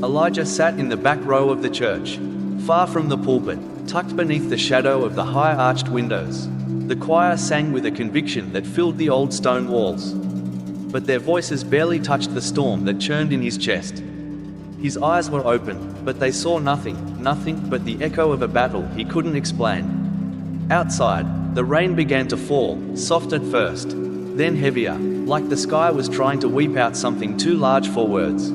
Elijah sat in the back row of the church, far from the pulpit, tucked beneath the shadow of the high arched windows. The choir sang with a conviction that filled the old stone walls. But their voices barely touched the storm that churned in his chest. His eyes were open, but they saw nothing but the echo of a battle he couldn't explain. Outside, the rain began to fall, soft at first, then heavier, like the sky was trying to weep out something too large for words.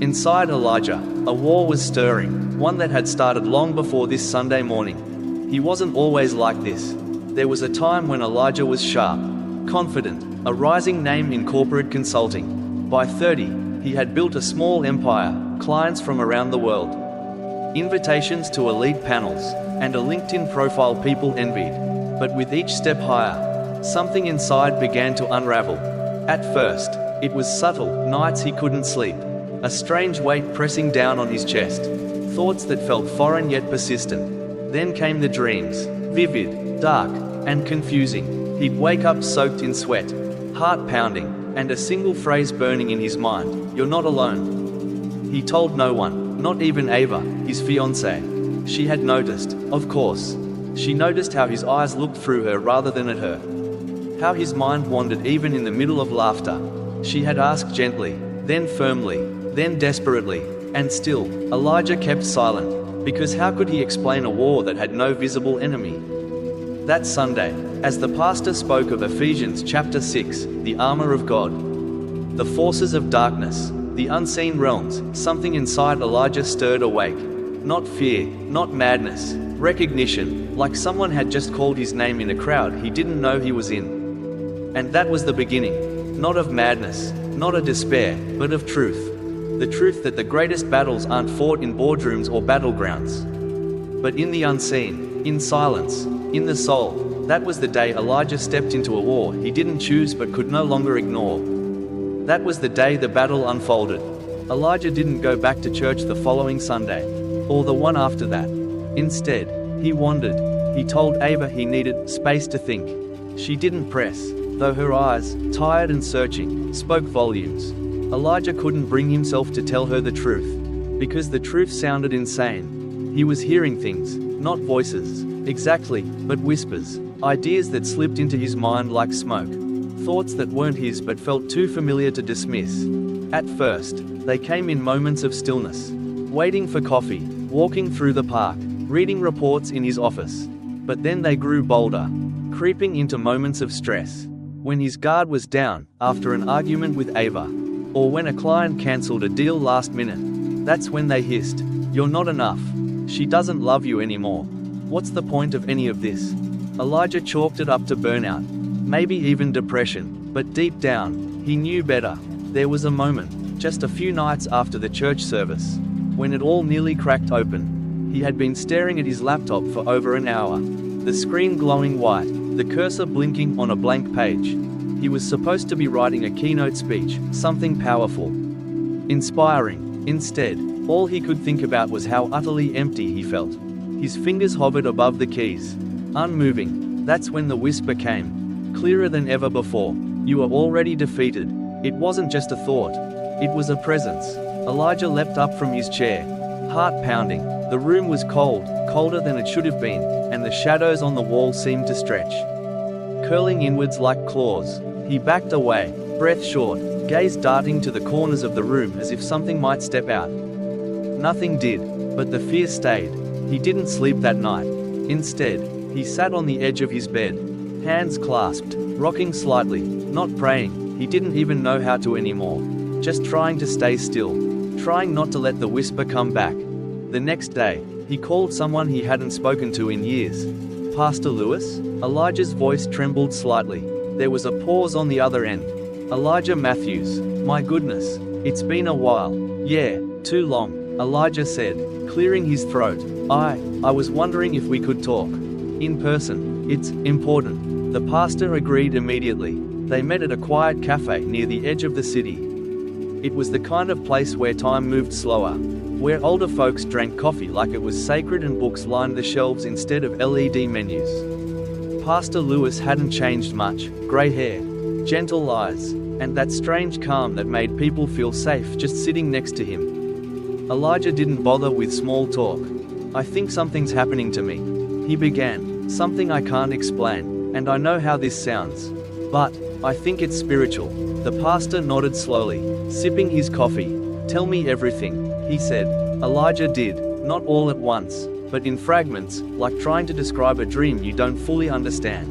Inside Elijah, a war was stirring, one that had started long before this Sunday morning. He wasn't always like this. There was a time when Elijah was sharp, confident, a rising name in corporate consulting. By 30, he had built a small empire, clients from around the world, invitations to elite panels, and a LinkedIn profile people envied. But with each step higher, something inside began to unravel. At first, it was subtle. Nights he couldn't sleep, a strange weight pressing down on his chest, thoughts that felt foreign yet persistent. Then came the dreams, vivid, dark, and confusing. He'd wake up soaked in sweat, heart pounding, and a single phrase burning in his mind: "You're not alone." He told no one, not even Ava, his fiancée. She had noticed, of course. She noticed how his eyes looked through her rather than at her, how his mind wandered even in the middle of laughter. She had asked gently, then firmly, then desperately, and still, Elijah kept silent, because how could he explain a war that had no visible enemy? That Sunday, as the pastor spoke of Ephesians chapter 6, the armor of God, the forces of darkness, the unseen realms, something inside Elijah stirred awake. Not fear, not madness, recognition, like someone had just called his name in a crowd he didn't know he was in. And that was the beginning, not of madness, not a despair, but of truth. The truth that the greatest battles aren't fought in boardrooms or battlegrounds, but in the unseen, in silence, in the soul. That was the day Elijah stepped into a war he didn't choose but could no longer ignore. That was the day the battle unfolded. Elijah didn't go back to church the following Sunday, or the one after that. Instead, he wandered. He told Ava he needed space to think. She didn't press, though her eyes, tired and searching, spoke volumes. Elijah couldn't bring himself to tell her the truth, because the truth sounded insane. He was hearing things, not voices, exactly, but whispers, ideas that slipped into his mind like smoke, thoughts that weren't his but felt too familiar to dismiss. At first, they came in moments of stillness, waiting for coffee, walking through the park, reading reports in his office. But then they grew bolder, creeping into moments of stress, when his guard was down, after an argument with Ava, or when a client cancelled a deal last minute. That's when they hissed, "You're not enough. She doesn't love you anymore. What's the point of any of this?" Elijah chalked it up to burnout, maybe even depression, but deep down, he knew better. There was a moment, just a few nights after the church service, when it all nearly cracked open. He had been staring at his laptop for over an hour, the screen glowing white, the cursor blinking on a blank page. He was supposed to be writing a keynote speech, something powerful, inspiring. Instead, all he could think about was how utterly empty he felt. His fingers hovered above the keys, unmoving. That's when the whisper came, clearer than ever before: "You are already defeated." It wasn't just a thought, it was a presence. Elijah leapt up from his chair, heart pounding. The room was cold, colder than it should have been, and the shadows on the wall seemed to stretch, curling inwards like claws. He backed away, breath short, gaze darting to the corners of the room as if something might step out. Nothing did, but the fear stayed. He didn't sleep that night. Instead, he sat on the edge of his bed, hands clasped, rocking slightly, not praying. He didn't even know how to anymore. Just trying to stay still, trying not to let the whisper come back. The next day, he called someone he hadn't spoken to in years. "Pastor Lewis?" Elijah's voice trembled slightly. There was a pause on the other end. "Elijah Matthews. My goodness, it's been a while." "Yeah, too long," Elijah said, clearing his throat. I was wondering if we could talk. In person. It's important." The pastor agreed immediately. They met at a quiet cafe near the edge of the city. It was the kind of place where time moved slower, where older folks drank coffee like it was sacred and books lined the shelves instead of LED menus. Pastor Lewis hadn't changed much, grey hair, gentle eyes, and that strange calm that made people feel safe just sitting next to him. Elijah didn't bother with small talk. "I think something's happening to me," he began, "something I can't explain, and I know how this sounds. But I think it's spiritual." The pastor nodded slowly, sipping his coffee. "Tell me everything," he said. Elijah did, not all at once, but in fragments, like trying to describe a dream you don't fully understand.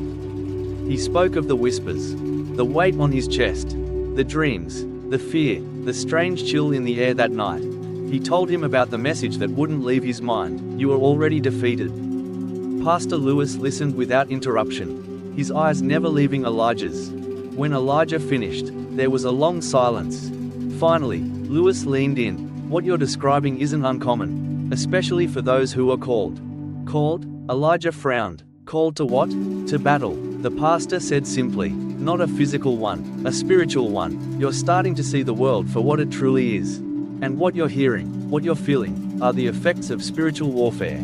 He spoke of the whispers, the weight on his chest, the dreams, the fear, the strange chill in the air that night. He told him about the message that wouldn't leave his mind: "You are already defeated." Pastor Lewis listened without interruption, his eyes never leaving Elijah's. When Elijah finished, there was a long silence. Finally, Lewis leaned in. "What you're describing isn't uncommon, especially for those who are called." "Called?" Elijah frowned. "Called to what?" "To battle," the pastor said simply. "Not a physical one, a spiritual one. You're starting to see the world for what it truly is. And what you're hearing, what you're feeling, are the effects of spiritual warfare."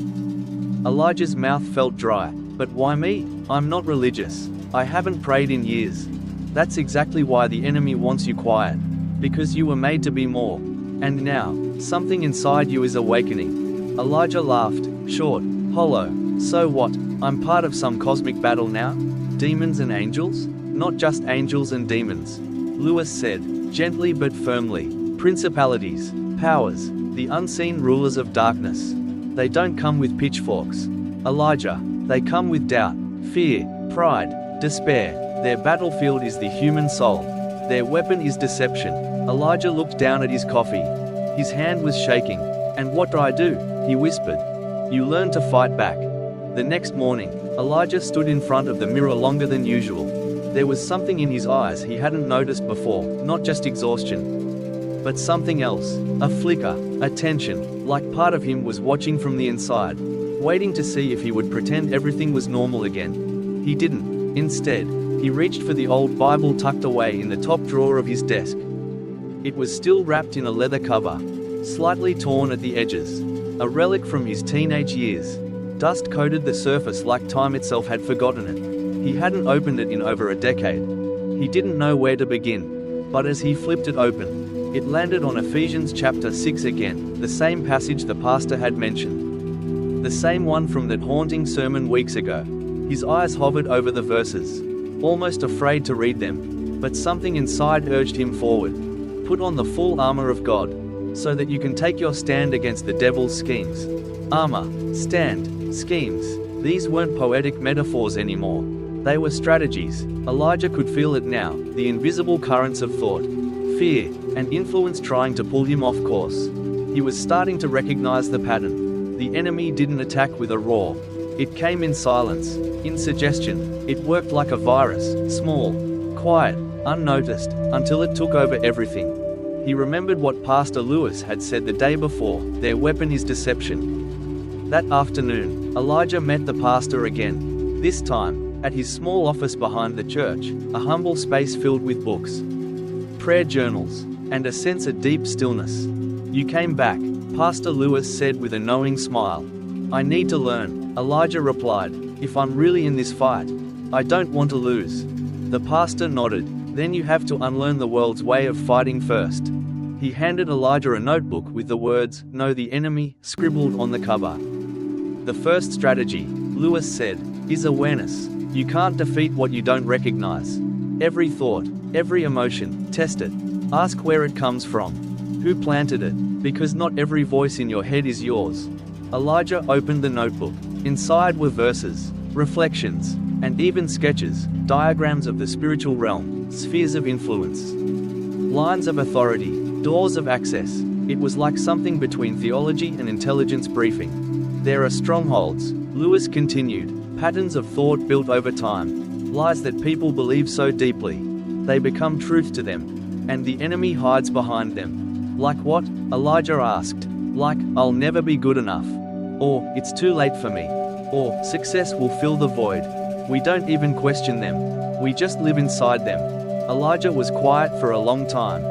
Elijah's mouth felt dry. "But why me? I'm not religious. I haven't prayed in years." "That's exactly why the enemy wants you quiet. Because you were made to be more. And now, something inside you is awakening." Elijah laughed, short, hollow. "So what? I'm part of some cosmic battle now? Demons and angels?" "Not just angels and demons," Lewis said, gently but firmly. "Principalities, powers, the unseen rulers of darkness. They don't come with pitchforks, Elijah. They come with doubt, fear, pride, despair. Their battlefield is the human soul. Their weapon is deception." Elijah looked down at his coffee. His hand was shaking. "And what do I do?" he whispered. "You learn to fight back." The next morning, Elijah stood in front of the mirror longer than usual. There was something in his eyes he hadn't noticed before, not just exhaustion, but something else, a flicker, a tension, like part of him was watching from the inside, waiting to see if he would pretend everything was normal again. He didn't. Instead, he reached for the old Bible tucked away in the top drawer of his desk. It was still wrapped in a leather cover, slightly torn at the edges, a relic from his teenage years. Dust coated the surface like time itself had forgotten it. He hadn't opened it in over a decade. He didn't know where to begin. But as he flipped it open, it landed on Ephesians chapter 6 again, the same passage the pastor had mentioned. The same one from that haunting sermon weeks ago. His eyes hovered over the verses, almost afraid to read them. But something inside urged him forward. "Put on the full armor of God, so that you can take your stand against the devil's schemes." Armor, stand, schemes. These weren't poetic metaphors anymore. They were strategies. Elijah could feel it now, the invisible currents of thought, fear, and influence trying to pull him off course. He was starting to recognize the pattern. The enemy didn't attack with a roar. It came in silence, in suggestion. It worked like a virus, small, quiet, unnoticed, until it took over everything. He remembered what Pastor Lewis had said the day before: "Their weapon is deception." That afternoon, Elijah met the pastor again. This time, at his small office behind the church, a humble space filled with books, prayer journals, and a sense of deep stillness. "You came back," Pastor Lewis said with a knowing smile. "I need to learn," Elijah replied. "If I'm really in this fight, I don't want to lose." The pastor nodded. "Then you have to unlearn the world's way of fighting first." He handed Elijah a notebook with the words, "Know the enemy," scribbled on the cover. "The first strategy," Lewis said, "is awareness. You can't defeat what you don't recognize. Every thought, every emotion, test it. Ask where it comes from. Who planted it? Because not every voice in your head is yours." Elijah opened the notebook. Inside were verses, reflections, and even sketches, diagrams of the spiritual realm, spheres of influence, lines of authority, doors of access. It was like something between theology and intelligence briefing. "There are strongholds," Lewis continued, "patterns of thought built over time, lies that people believe so deeply. They become truth to them, and the enemy hides behind them." "Like what?" Elijah asked. "Like, I'll never be good enough. Or, it's too late for me. Or, success will fill the void." We don't even question them. We just live inside them. Elijah was quiet for a long time.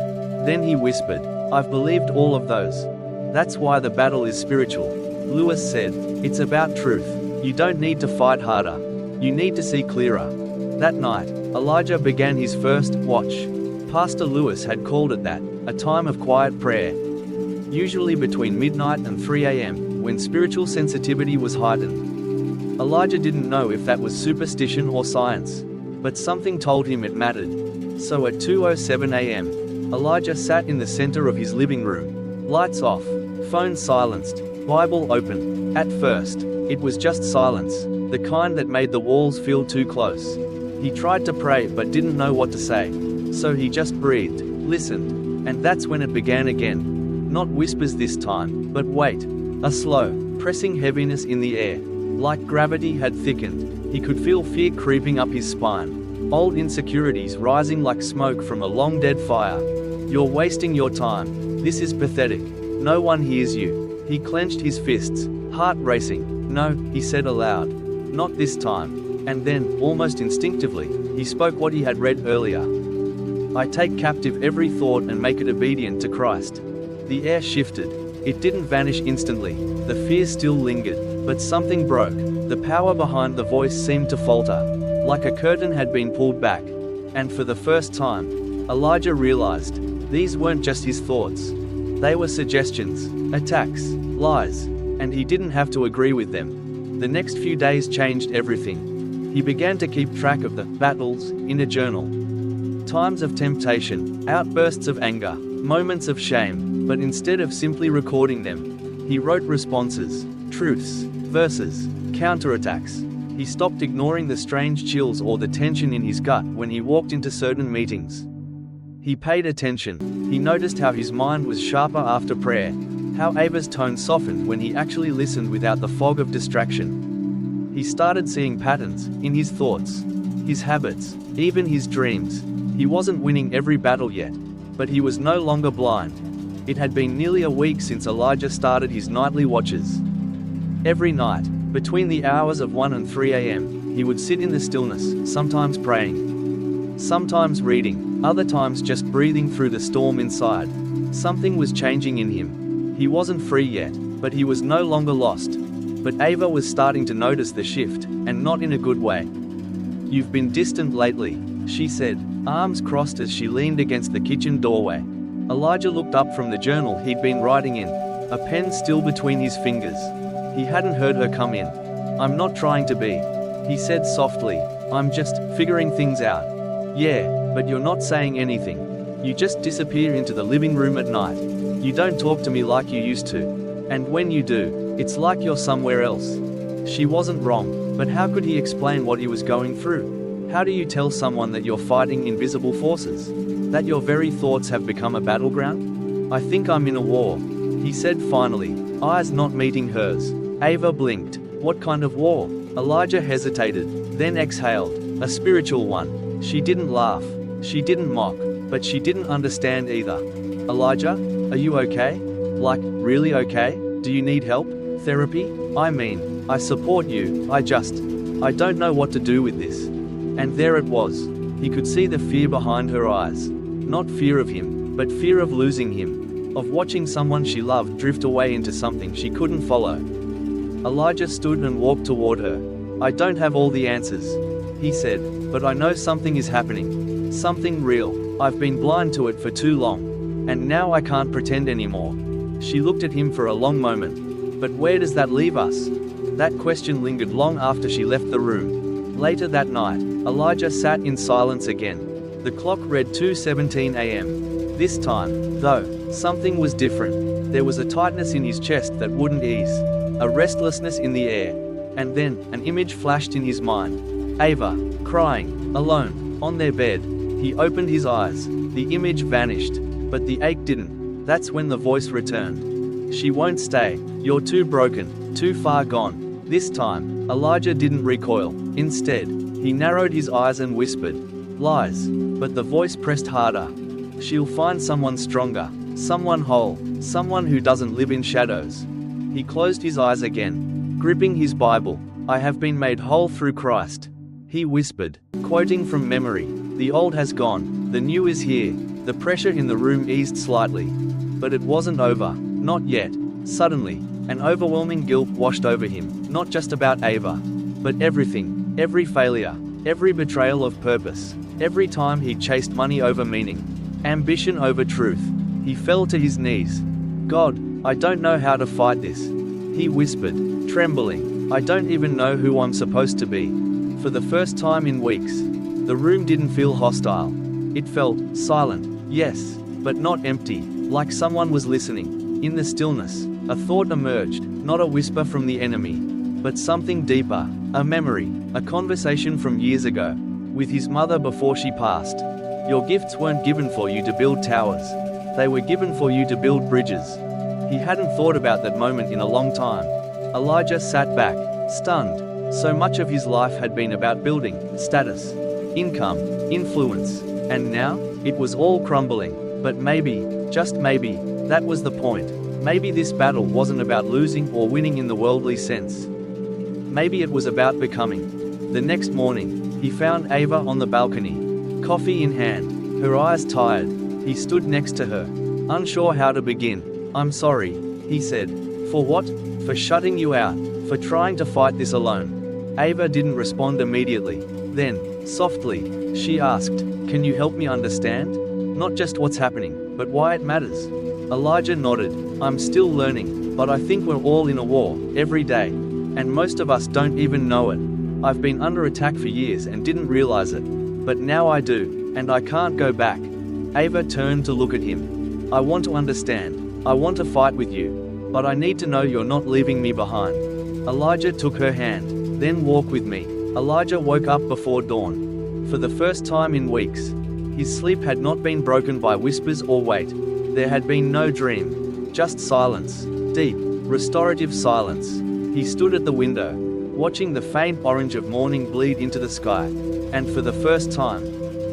Then he whispered, "I've believed all of those. That's why the battle is spiritual." Lewis said, "It's about truth. You don't need to fight harder. You need to see clearer." That night, Elijah began his first watch. Pastor Lewis had called it that, a time of quiet prayer. usually between midnight and 3 a.m., when spiritual sensitivity was heightened. Elijah didn't know if that was superstition or science, but something told him it mattered. So at 2:07 a.m., Elijah sat in the center of his living room, lights off, phone silenced, Bible open. At first, it was just silence, the kind that made the walls feel too close. He tried to pray but didn't know what to say, so he just breathed, listened, and that's when it began again. Not whispers this time, but wait, a slow, pressing heaviness in the air. Like gravity had thickened, he could feel fear creeping up his spine, old insecurities rising like smoke from a long dead fire. You're wasting your time, this is pathetic, no one hears you. He clenched his fists, heart racing. No, he said aloud, not this time. And then, almost instinctively, he spoke what he had read earlier. I take captive every thought and make it obedient to Christ. The air shifted. It didn't vanish instantly, the fear still lingered, but something broke. The power behind the voice seemed to falter, like a curtain had been pulled back. And for the first time, Elijah realized, these weren't just his thoughts. They were suggestions, attacks, lies, and he didn't have to agree with them. The next few days changed everything. He began to keep track of the battles in a journal. Times of temptation, outbursts of anger, moments of shame, but instead of simply recording them, he wrote responses, truths, verses, counterattacks. He stopped ignoring the strange chills or the tension in his gut when he walked into certain meetings. He paid attention. He noticed how his mind was sharper after prayer, how Ava's tone softened when he actually listened without the fog of distraction. He started seeing patterns in his thoughts, his habits, even his dreams. He wasn't winning every battle yet, but he was no longer blind. It had been nearly a week since Elijah started his nightly watches. Every night, between the hours of 1 and 3 a.m., he would sit in the stillness, sometimes praying, sometimes reading, other times just breathing through the storm inside. Something was changing in him. He wasn't free yet, but he was no longer lost. But Ava was starting to notice the shift, and not in a good way. You've been distant lately, she said, arms crossed as she leaned against the kitchen doorway. Elijah looked up from the journal he'd been writing in, a pen still between his fingers. He hadn't heard her come in. I'm not trying to be, he said softly, I'm just figuring things out. Yeah, but you're not saying anything. You just disappear into the living room at night. You don't talk to me like you used to. And when you do, it's like you're somewhere else. She wasn't wrong, but how could he explain what he was going through? How do you tell someone that you're fighting invisible forces? That your very thoughts have become a battleground? I think I'm in a war, he said finally, eyes not meeting hers. Ava blinked. What kind of war? Elijah hesitated, then exhaled. A spiritual one. She didn't laugh. She didn't mock. But she didn't understand either. Elijah, are you okay? Like, really okay? Do you need help? Therapy? I mean, I support you, I don't know what to do with this. And there it was. He could see the fear behind her eyes. Not fear of him, but fear of losing him. Of watching someone she loved drift away into something she couldn't follow. Elijah stood and walked toward her. I don't have all the answers, he said, but I know something is happening. Something real. I've been blind to it for too long. And now I can't pretend anymore. She looked at him for a long moment. But where does that leave us? That question lingered long after she left the room. Later that night, Elijah sat in silence again. The clock read 2:17 a.m. This time, though, something was different. There was a tightness in his chest that wouldn't ease. A restlessness in the air. And then, an image flashed in his mind. Ava, crying, alone, on their bed. He opened his eyes. The image vanished. But the ache didn't. That's when the voice returned. She won't stay. You're too broken, too far gone. This time, Elijah didn't recoil. Instead, he narrowed his eyes and whispered, lies. But the voice pressed harder. She'll find someone stronger, someone whole, someone who doesn't live in shadows. He closed his eyes again, gripping his Bible. I have been made whole through Christ, he whispered, quoting from memory. The old has gone, the new is here. The pressure in the room eased slightly. But it wasn't over, not yet. Suddenly, an overwhelming guilt washed over him, not just about Ava, but everything, every failure, every betrayal of purpose, every time he chased money over meaning, ambition over truth. He fell to his knees. God, I don't know how to fight this. He whispered, trembling. I don't even know who I'm supposed to be. For the first time in weeks, the room didn't feel hostile. It felt silent, yes, but not empty, like someone was listening. In the stillness, a thought emerged, not a whisper from the enemy, but something deeper, a memory, a conversation from years ago, with his mother before she passed. Your gifts weren't given for you to build towers. They were given for you to build bridges. He hadn't thought about that moment in a long time. Elijah sat back, stunned. So much of his life had been about building status, income, influence, and now, it was all crumbling. But maybe, just maybe, that was the point. Maybe this battle wasn't about losing or winning in the worldly sense. Maybe it was about becoming. The next morning, he found Ava on the balcony, coffee in hand, her eyes tired. He stood next to her, unsure how to begin. I'm sorry, he said. For what? For shutting you out, for trying to fight this alone. Ava didn't respond immediately. Then, softly, she asked, can you help me understand? Not just what's happening, but why it matters. Elijah nodded. I'm still learning, but I think we're all in a war, every day. And most of us don't even know it. I've been under attack for years and didn't realize it. But now I do, and I can't go back. Ava turned to look at him. I want to understand. I want to fight with you. But I need to know you're not leaving me behind. Elijah took her hand. Then walk with me. Elijah woke up before dawn. For the first time in weeks, his sleep had not been broken by whispers or weight. There had been no dream, just silence, deep, restorative silence. He stood at the window, watching the faint orange of morning bleed into the sky. And for the first time,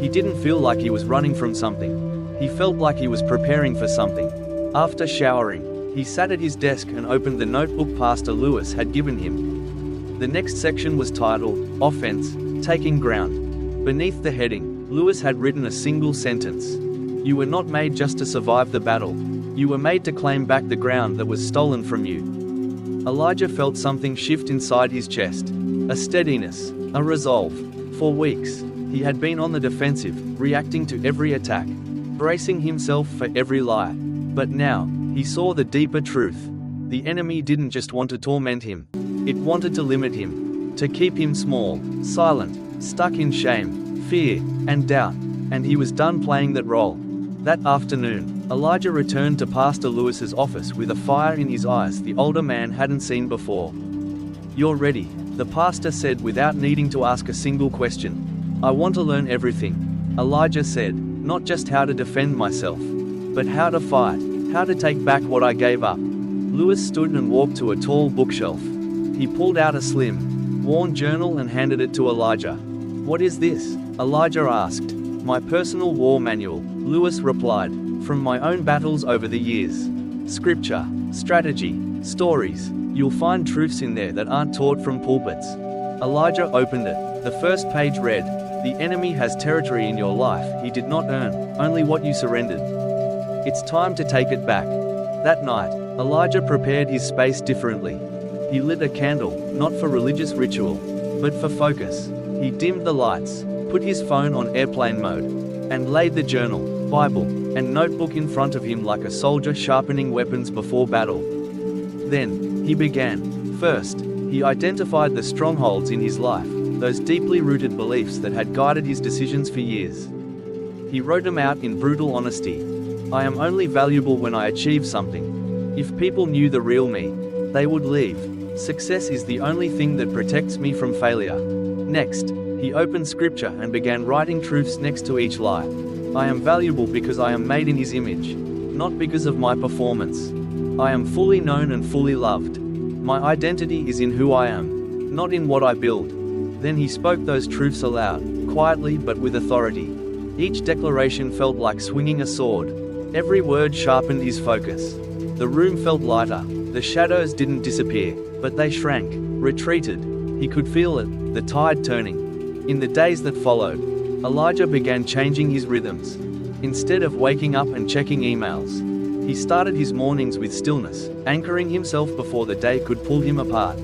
he didn't feel like he was running from something. He felt like he was preparing for something. After showering, he sat at his desk and opened the notebook Pastor Lewis had given him. The next section was titled, Offense, Taking Ground. Beneath the heading, Lewis had written a single sentence. You were not made just to survive the battle. You were made to claim back the ground that was stolen from you. Elijah felt something shift inside his chest. A steadiness, a resolve. For weeks, he had been on the defensive, reacting to every attack, bracing himself for every lie. But now, he saw the deeper truth. The enemy didn't just want to torment him. It wanted to limit him, to keep him small, silent, stuck in shame, fear, and doubt. And he was done playing that role. That afternoon, Elijah returned to Pastor Lewis's office with a fire in his eyes the older man hadn't seen before. You're ready, the pastor said without needing to ask a single question. I want to learn everything, Elijah said, not just how to defend myself, but how to fight, how to take back what I gave up. Lewis stood and walked to a tall bookshelf. He pulled out a slim, worn journal and handed it to Elijah. What is this? Elijah asked. My personal war manual, Lewis replied, from my own battles over the years. Scripture, strategy, stories, you'll find truths in there that aren't taught from pulpits. Elijah opened it. The first page read, the enemy has territory in your life he did not earn, only what you surrendered. It's time to take it back. That night, Elijah prepared his space differently. He lit a candle, not for religious ritual, but for focus. He dimmed the lights, put his phone on airplane mode, and laid the journal, Bible, and notebook in front of him like a soldier sharpening weapons before battle. Then, he began. First, he identified the strongholds in his life, those deeply rooted beliefs that had guided his decisions for years. He wrote them out in brutal honesty. I am only valuable when I achieve something. If people knew the real me, they would leave. Success is the only thing that protects me from failure. Next, he opened scripture and began writing truths next to each lie. I am valuable because I am made in his image, not because of my performance. I am fully known and fully loved. My identity is in who I am, not in what I build. Then he spoke those truths aloud, quietly but with authority. Each declaration felt like swinging a sword. Every word sharpened his focus. The room felt lighter. The shadows didn't disappear, but they shrank, retreated. He could feel it, the tide turning. In the days that followed, Elijah began changing his rhythms. Instead of waking up and checking emails, he started his mornings with stillness, anchoring himself before the day could pull him apart.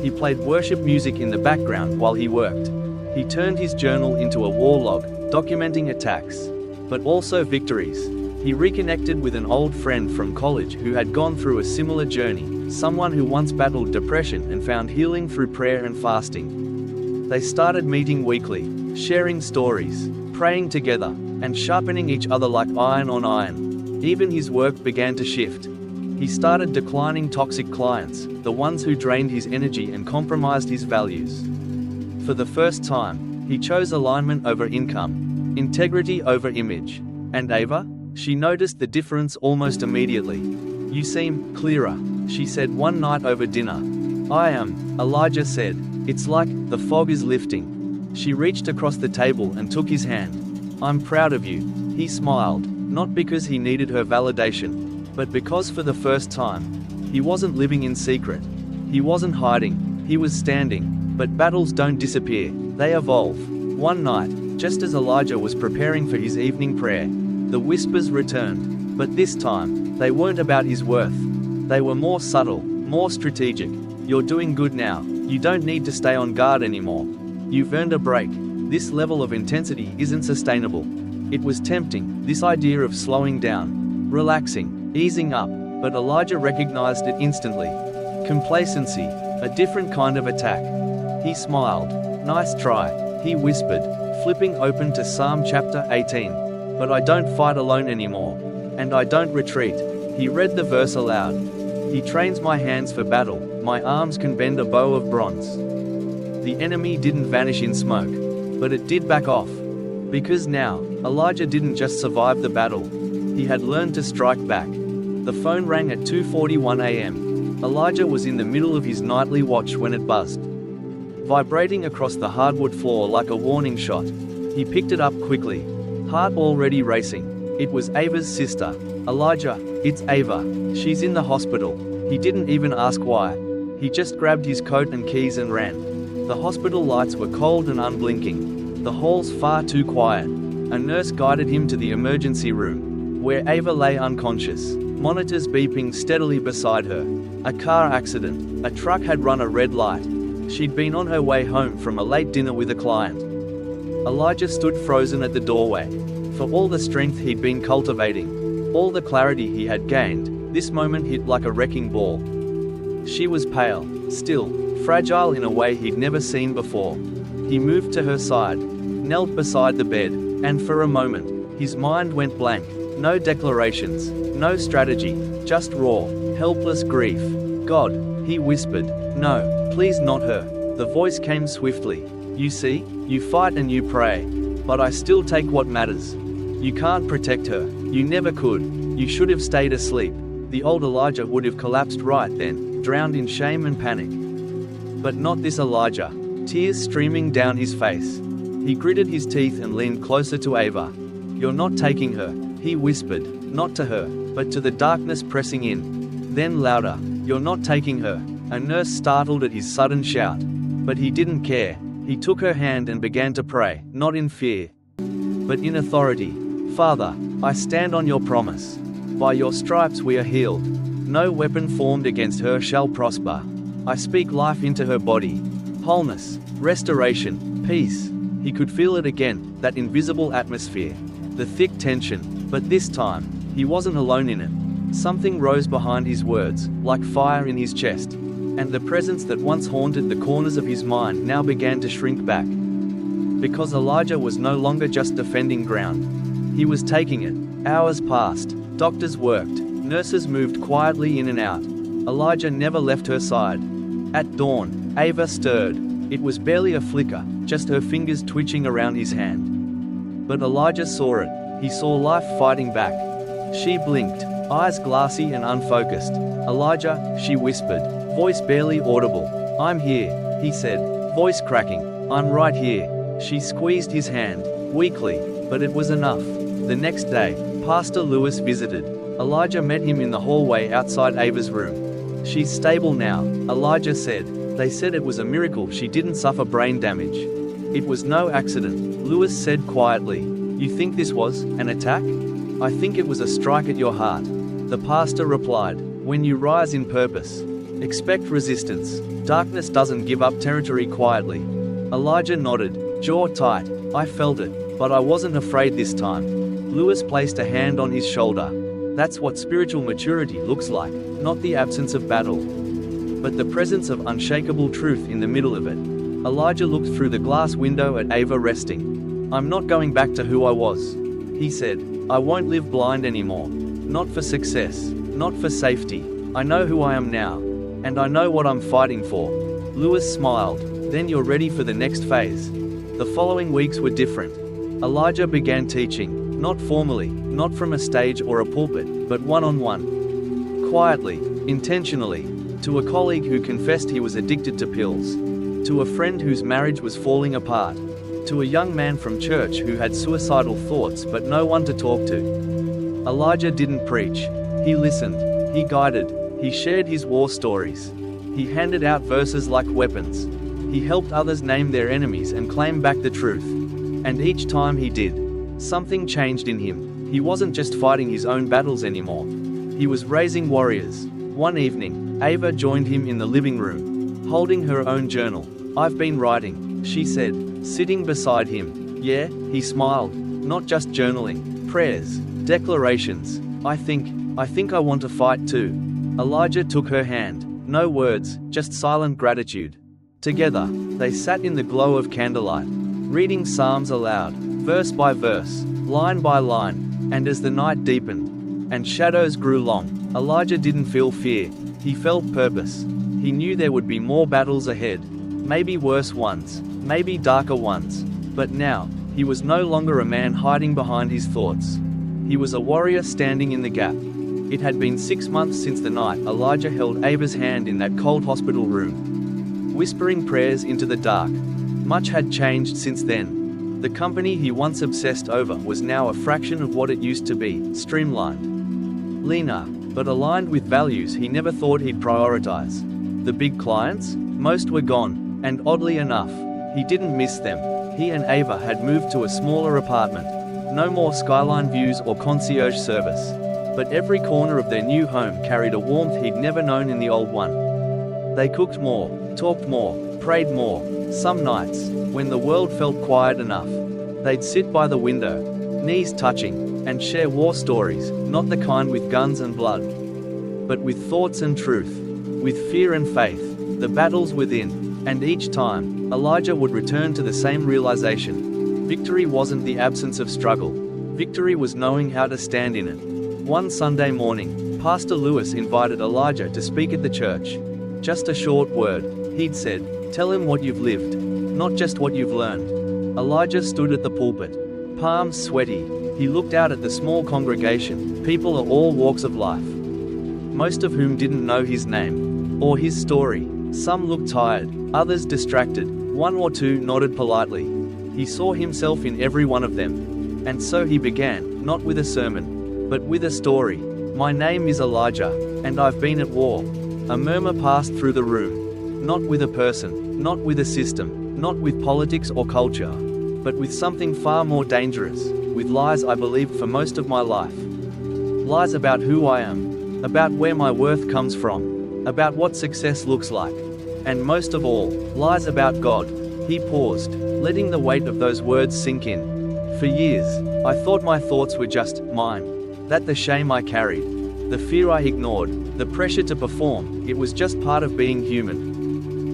He played worship music in the background while he worked. He turned his journal into a war log, documenting attacks, but also victories. He reconnected with an old friend from college who had gone through a similar journey, someone who once battled depression and found healing through prayer and fasting. They started meeting weekly, sharing stories, praying together, and sharpening each other like iron on iron. Even his work began to shift. He started declining toxic clients, the ones who drained his energy and compromised his values. For the first time, he chose alignment over income, integrity over image. And Ava? She noticed the difference almost immediately. "You seem clearer," she said one night over dinner. "I am," Elijah said. "It's like the fog is lifting." She reached across the table and took his hand. "I'm proud of you," he smiled, not because he needed her validation, but because for the first time, he wasn't living in secret. He wasn't hiding, he was standing. But battles don't disappear, they evolve. One night, just as Elijah was preparing for his evening prayer, the whispers returned, but this time, they weren't about his worth. They were more subtle, more strategic. "You're doing good now, you don't need to stay on guard anymore. You've earned a break. This level of intensity isn't sustainable." It was tempting, this idea of slowing down, relaxing, easing up, but Elijah recognized it instantly. Complacency, a different kind of attack. He smiled. "Nice try," he whispered, flipping open to Psalm chapter 18. "But I don't fight alone anymore. And I don't retreat." He read the verse aloud. "He trains my hands for battle, my arms can bend a bow of bronze." The enemy didn't vanish in smoke, but it did back off. Because now, Elijah didn't just survive the battle. He had learned to strike back. The phone rang at 2:41 a.m. Elijah was in the middle of his nightly watch when it buzzed. Vibrating across the hardwood floor like a warning shot, he picked it up quickly, heart already racing. It was Ava's sister. "Elijah, it's Ava. She's in the hospital." He didn't even ask why. He just grabbed his coat and keys and ran. The hospital lights were cold and unblinking. The halls far too quiet. A nurse guided him to the emergency room, where Ava lay unconscious, monitors beeping steadily beside her. A car accident. A truck had run a red light. She'd been on her way home from a late dinner with a client. Elijah stood frozen at the doorway. For all the strength he'd been cultivating, all the clarity he had gained, this moment hit like a wrecking ball. She was pale, still, fragile in a way he'd never seen before. He moved to her side, knelt beside the bed, and for a moment, his mind went blank. No declarations, no strategy, just raw, helpless grief. "God," he whispered. "No, please not her." The voice came swiftly. "You see, you fight and you pray. But I still take what matters. You can't protect her. You never could. You should have stayed asleep." The old Elijah would have collapsed right then, drowned in shame and panic. But not this Elijah. Tears streaming down his face. He gritted his teeth and leaned closer to Ava. "You're not taking her," he whispered, not to her, but to the darkness pressing in. Then louder, "You're not taking her." A nurse startled at his sudden shout. But he didn't care. He took her hand and began to pray, not in fear, but in authority. "Father, I stand on your promise. By your stripes we are healed. No weapon formed against her shall prosper." I speak life into her body. Wholeness, restoration, peace. He could feel it again, that invisible atmosphere. The thick tension, but this time, he wasn't alone in it. Something rose behind his words, like fire in his chest. And the presence that once haunted the corners of his mind now began to shrink back. Because Elijah was no longer just defending ground. He was taking it. Hours passed, doctors worked, nurses moved quietly in and out. Elijah never left her side. At dawn, Ava stirred. It was barely a flicker, just her fingers twitching around his hand. But Elijah saw it. He saw life fighting back. She blinked, eyes glassy and unfocused. "Elijah," she whispered, voice barely audible. "I'm here," he said, voice cracking. "I'm right here." She squeezed his hand, weakly, but it was enough. The next day, Pastor Lewis visited. Elijah met him in the hallway outside Ava's room. "She's stable now," Elijah said. "They said it was a miracle she didn't suffer brain damage." "It was no accident," Lewis said quietly. "You think this was an attack?" "I think it was a strike at your heart," the pastor replied. "When you rise in purpose, expect resistance. Darkness doesn't give up territory quietly." Elijah nodded, jaw tight. "I felt it, but I wasn't afraid this time." Lewis placed a hand on his shoulder. That's what spiritual maturity looks like, not the absence of battle, but the presence of unshakable truth in the middle of it. Elijah looked through the glass window at Ava resting. I'm not going back to who I was, he said. I won't live blind anymore. Not for success, not for safety. I know who I am now, and I know what I'm fighting for. Lewis smiled. Then you're ready for the next phase. The following weeks were different. Elijah began teaching, not formally, not from a stage or a pulpit, but one-on-one. Quietly, intentionally, to a colleague who confessed he was addicted to pills, to a friend whose marriage was falling apart, to a young man from church who had suicidal thoughts but no one to talk to. Elijah didn't preach. He listened. He guided. He shared his war stories. He handed out verses like weapons. He helped others name their enemies and claim back the truth. And each time he did, something changed in him. He wasn't just fighting his own battles anymore. He was raising warriors. One evening, Ava joined him in the living room, holding her own journal. I've been writing, she said, sitting beside him. Yeah, he smiled. Not just journaling, prayers, declarations. I think I want to fight too. Elijah took her hand. No words, just silent gratitude. Together, they sat in the glow of candlelight, reading Psalms aloud, verse by verse, line by line, and as the night deepened, and shadows grew long, Elijah didn't feel fear, he felt purpose. He knew there would be more battles ahead, maybe worse ones, maybe darker ones, but now, he was no longer a man hiding behind his thoughts. He was a warrior standing in the gap. It had been 6 months since the night Elijah held Ava's hand in that cold hospital room, whispering prayers into the dark. Much had changed since then. The company he once obsessed over was now a fraction of what it used to be, streamlined, leaner, but aligned with values he never thought he'd prioritize. The big clients? Most were gone, and oddly enough, he didn't miss them. He and Ava had moved to a smaller apartment. No more skyline views or concierge service. But every corner of their new home carried a warmth he'd never known in the old one. They cooked more, talked more, prayed more. Some nights, when the world felt quiet enough, they'd sit by the window, knees touching, and share war stories, not the kind with guns and blood, but with thoughts and truth, with fear and faith, the battles within. And each time, Elijah would return to the same realization. Victory wasn't the absence of struggle. Victory was knowing how to stand in it. One Sunday morning, Pastor Lewis invited Elijah to speak at the church. Just a short word, he'd said. Tell him what you've lived, not just what you've learned. Elijah stood at the pulpit, palms sweaty. He looked out at the small congregation, people of all walks of life, most of whom didn't know his name or his story. Some looked tired, others distracted, one or two nodded politely. He saw himself in every one of them. And so he began, not with a sermon, but with a story. My name is Elijah, and I've been at war. A murmur passed through the room. Not with a person, not with a system, not with politics or culture, but with something far more dangerous, with lies I believed for most of my life. Lies about who I am, about where my worth comes from, about what success looks like, and most of all, lies about God. He paused, letting the weight of those words sink in. For years, I thought my thoughts were just mine, that the shame I carried, the fear I ignored, the pressure to perform, it was just part of being human.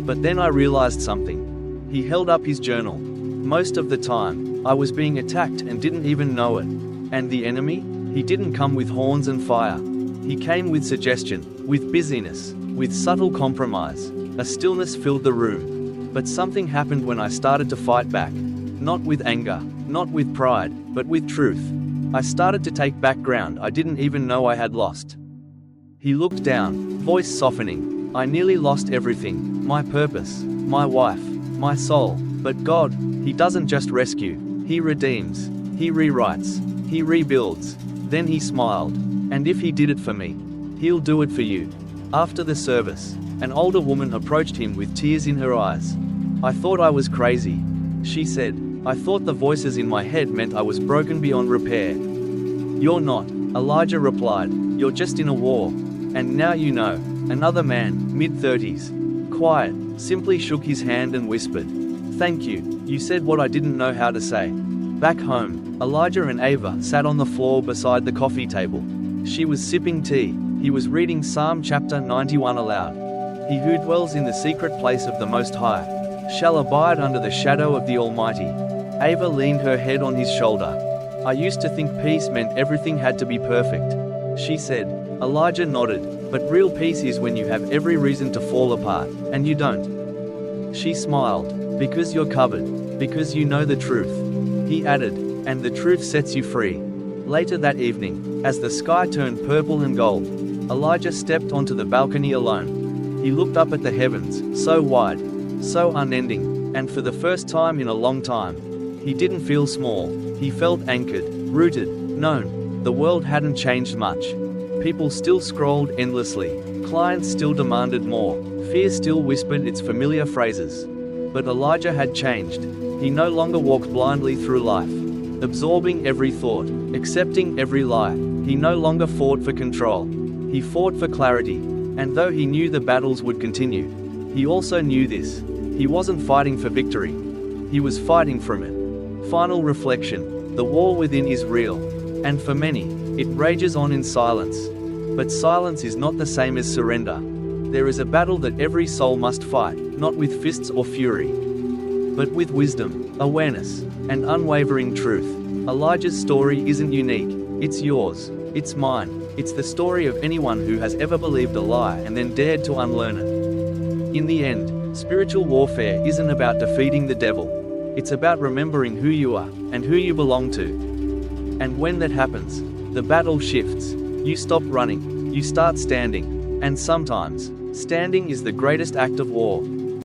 But then I realized something. He held up his journal. Most of the time, I was being attacked and didn't even know it. And the enemy? He didn't come with horns and fire. He came with suggestion, with busyness, with subtle compromise. A stillness filled the room. But something happened when I started to fight back. Not with anger, not with pride, but with truth. I started to take back ground I didn't even know I had lost. He looked down, voice softening. I nearly lost everything, my purpose, my wife, my soul. But God, He doesn't just rescue, He redeems, He rewrites, He rebuilds. Then he smiled. And if He did it for me, He'll do it for you. After the service, an older woman approached him with tears in her eyes. I thought I was crazy, she said. I thought the voices in my head meant I was broken beyond repair. You're not, Elijah replied. You're just in a war. And now you know. Another man, mid-30s, quiet, simply shook his hand and whispered, "Thank you, you said what I didn't know how to say. Back home, Elijah and Ava sat on the floor beside the coffee table. She was sipping tea. He was reading Psalm chapter 91 aloud. He who dwells in the secret place of the Most High shall abide under the shadow of the Almighty. Ava leaned her head on his shoulder. I used to think peace meant everything had to be perfect, she said. Elijah nodded. But real peace is when you have every reason to fall apart, and you don't. She smiled. Because you're covered. Because you know the truth. He added, and the truth sets you free. Later that evening, as the sky turned purple and gold, Elijah stepped onto the balcony alone. He looked up at the heavens, so wide, so unending, and for the first time in a long time, he didn't feel small. He felt anchored, rooted, known. The world hadn't changed much. People still scrolled endlessly. Clients still demanded more. Fear still whispered its familiar phrases. But Elijah had changed. He no longer walked blindly through life, absorbing every thought, accepting every lie. He no longer fought for control. He fought for clarity. And though he knew the battles would continue, he also knew this. He wasn't fighting for victory. He was fighting from it. Final reflection. The war within is real. And for many, it rages on in silence. But silence is not the same as surrender. There is a battle that every soul must fight, not with fists or fury, but with wisdom, awareness, and unwavering truth. Elijah's story isn't unique. It's yours. It's mine. It's the story of anyone who has ever believed a lie and then dared to unlearn it. In the end, spiritual warfare isn't about defeating the devil. It's about remembering who you are and who you belong to. And when that happens, the battle shifts. You stop running. You start standing. And sometimes, standing is the greatest act of war.